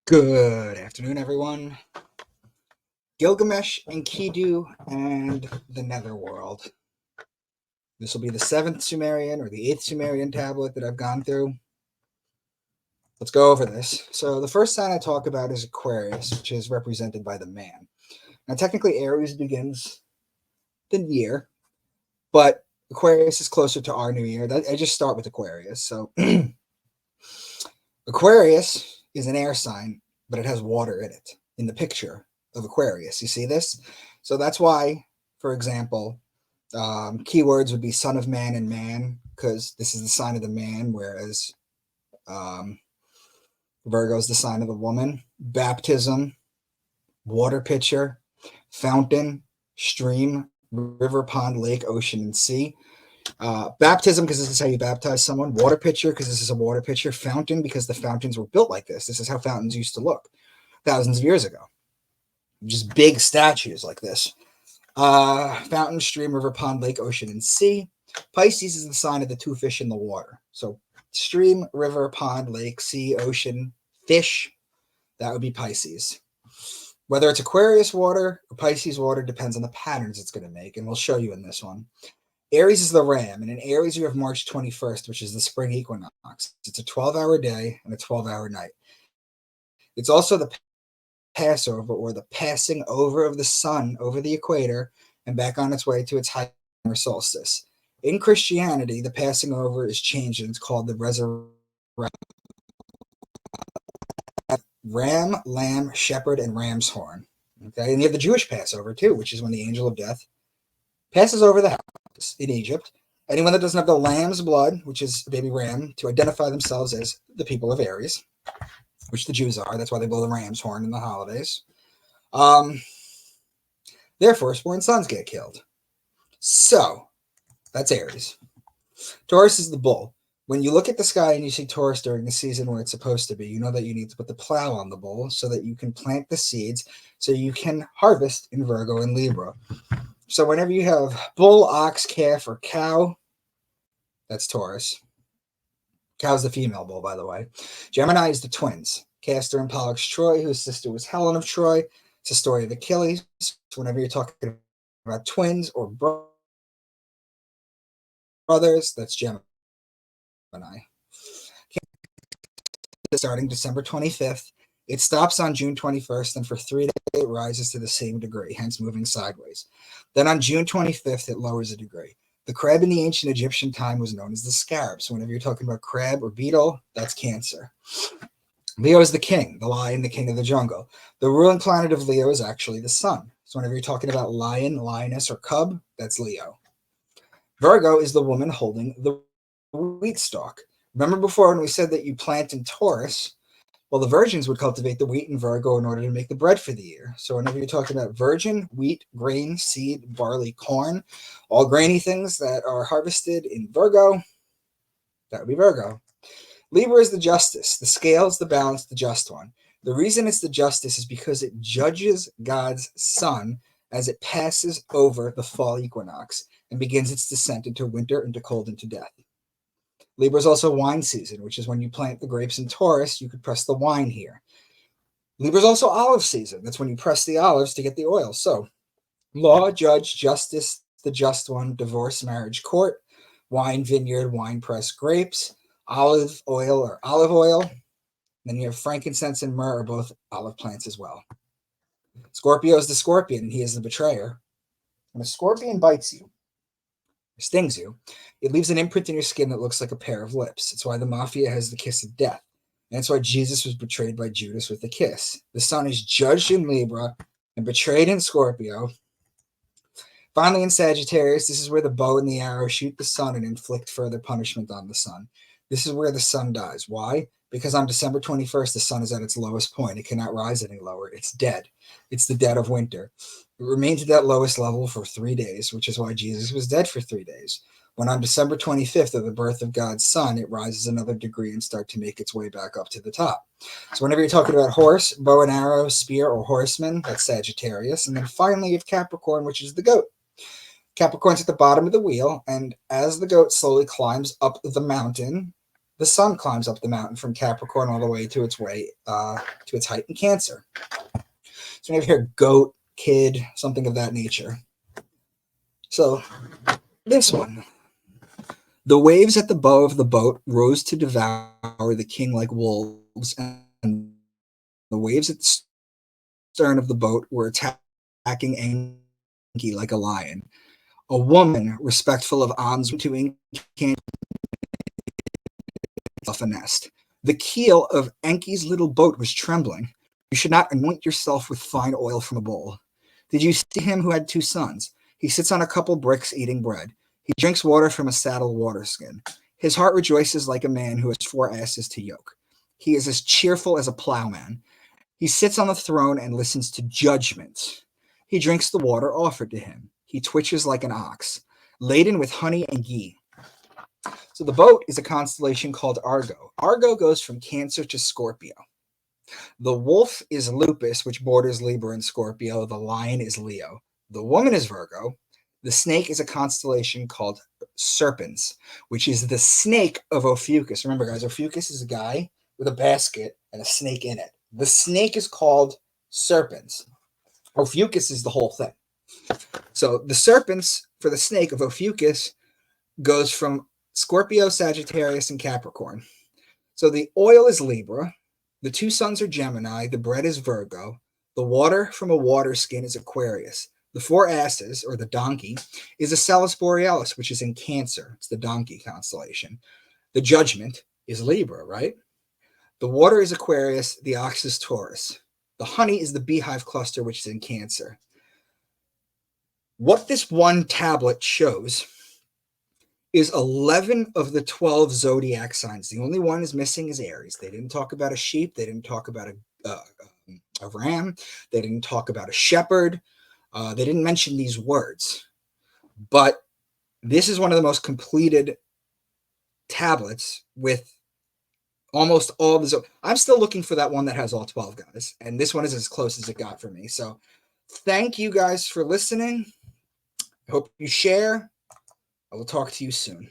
Good afternoon, everyone. Gilgamesh, Enkidu, and the Netherworld. This will be the 7th Sumerian or the 8th Sumerian tablet that I've gone through. Let's go over this. So the first sign I talk about is Aquarius, which is represented by the man. Now, technically, Aries begins the year, but Aquarius is closer to our new year. I just start with Aquarius. So Aquarius is an air sign, but it has water in it, in the picture of Aquarius. You see this? So that's why, for example, keywords would be son of man and man, because this is the sign of the man, whereas Virgo is the sign of the woman. Baptism, water pitcher, fountain, stream, river, pond, lake, ocean, and sea. Baptism, because this is how you baptize someone. Water pitcher, because this is a water pitcher. Fountain, because the fountains were built like this. This is how fountains used to look thousands of years ago. Just big statues like this. Fountain, stream, river, pond, lake, ocean, and sea. Pisces is the sign of the two fish in the water. So stream, river, pond, lake, sea, ocean, fish, that would be Pisces. Whether it's Aquarius water or Pisces water depends on the patterns it's going to make, and we'll show you in this one. Aries is the ram, and in Aries you have March 21st, which is the spring equinox. It's a 12-hour day and a 12-hour night. It's also the Passover, or the passing over of the sun over the equator and back on its way to its high summer solstice. In Christianity, the passing over is changed, and it's called the resurrection. Ram, lamb, shepherd, and ram's horn. Okay, and you have the Jewish Passover too, which is when the angel of death passes over the house in Egypt. Anyone that doesn't have the lamb's blood, which is a baby ram, to identify themselves as the people of Aries, which the Jews are. That's why they blow the ram's horn in the holidays. Their firstborn sons get killed. So, that's Aries. Taurus is the bull. When you look at the sky and you see Taurus during the season where it's supposed to be, you know that you need to put the plow on the bull so that you can plant the seeds so you can harvest in Virgo and Libra. So whenever you have bull, ox, calf, or cow, that's Taurus. Cow's the female bull, by the way. Gemini is the twins. Castor and Pollux Troy, whose sister was Helen of Troy. It's a story of Achilles. So whenever you're talking about twins or brothers, that's Gemini. Starting December 25th, it stops on June 21st, and for 3 days it rises to the same degree, hence moving sideways. Then on June 25th, it lowers a degree. The crab in the ancient Egyptian time was known as the scarab. So whenever you're talking about crab or beetle, that's Cancer. Leo is the king, the lion, the king of the jungle. The ruling planet of Leo is actually the sun. So whenever you're talking about lion, lioness, or cub, that's Leo. Virgo is the woman holding the wheat stalk. Remember before when we said that you plant in Taurus? Well, the virgins would cultivate the wheat in Virgo in order to make the bread for the year. So whenever you're talking about virgin, wheat, grain, seed, barley, corn, all grainy things that are harvested in Virgo, that would be Virgo. Libra is the justice, the scales, the balance, the just one. The reason it's the justice is because it judges God's sun as it passes over the fall equinox and begins its descent into winter, into cold, into death. Libra is also wine season, which is when you plant the grapes in Taurus, you could press the wine here. Libra is also olive season. That's when you press the olives to get the oil. So law, judge, justice, the just one, divorce, marriage, court, wine, vineyard, wine press, grapes, olive oil or olive oil. Then you have frankincense and myrrh are both olive plants as well. Scorpio is the scorpion, and he is the betrayer. When a scorpion bites you, stings you, it leaves an imprint in your skin that looks like a pair of lips. It's why the mafia has the kiss of death. And it's why Jesus was betrayed by Judas with the kiss. The sun is judged in Libra and betrayed in Scorpio. Finally, in Sagittarius, this is where the bow and the arrow shoot the sun and inflict further punishment on the sun. This is where the sun dies. Why? Because on December 21st, the sun is at its lowest point. It cannot rise any lower. It's dead. It's the dead of winter. It remains at that lowest level for 3 days, which is why Jesus was dead for 3 days. When on December 25th of the birth of God's son, it rises another degree and starts to make its way back up to the top. So whenever you're talking about horse, bow and arrow, spear, or horseman, that's Sagittarius. And then finally you have Capricorn, which is the goat. Capricorn's at the bottom of the wheel, and as the goat slowly climbs up the mountain, The sun climbs up the mountain from Capricorn all the way to its height in Cancer. So we have here goat, kid, something of that nature. So this one. The waves at the bow of the boat rose to devour the king like wolves, and the waves at the stern of the boat were attacking Enki like a lion. A woman, respectful of An's to Enki, off a nest. The keel of Enki's little boat was trembling. You should not anoint yourself with fine oil from a bowl. Did you see him who had 2 sons? He sits on a couple bricks eating bread. He drinks water from a saddle water skin. His heart rejoices like a man who has 4 asses to yoke. He is as cheerful as a plowman. He sits on the throne and listens to judgment. He drinks the water offered to him. He twitches like an ox, laden with honey and ghee. So the boat is a constellation called Argo. Argo goes from Cancer to Scorpio. The wolf is Lupus, which borders Libra and Scorpio. The lion is Leo. The woman is Virgo. The snake is a constellation called Serpens, which is the snake of Ophiuchus. Remember, guys, Ophiuchus is a guy with a basket and a snake in it. The snake is called Serpens. Ophiuchus is the whole thing. So the Serpens for the snake of Ophiuchus goes from Scorpio, Sagittarius, and Capricorn. So the oil is Libra. The 2 suns are Gemini. The bread is Virgo. The water from a water skin is Aquarius. The 4 asses, or the donkey, is Acellus Borealis, which is in Cancer. It's the donkey constellation. The judgment is Libra, right? The water is Aquarius. The ox is Taurus. The honey is the beehive cluster, which is in Cancer. What this one tablet shows is 11 of the 12 zodiac signs. The only one is missing is Aries. They didn't talk about a sheep. They didn't talk about a ram. They didn't talk about a shepherd. They didn't mention these words. But this is one of the most completed tablets with almost all the... I'm still looking for that one that has all 12 guys. And this one is as close as it got for me. So thank you guys for listening. I hope you share. I will talk to you soon.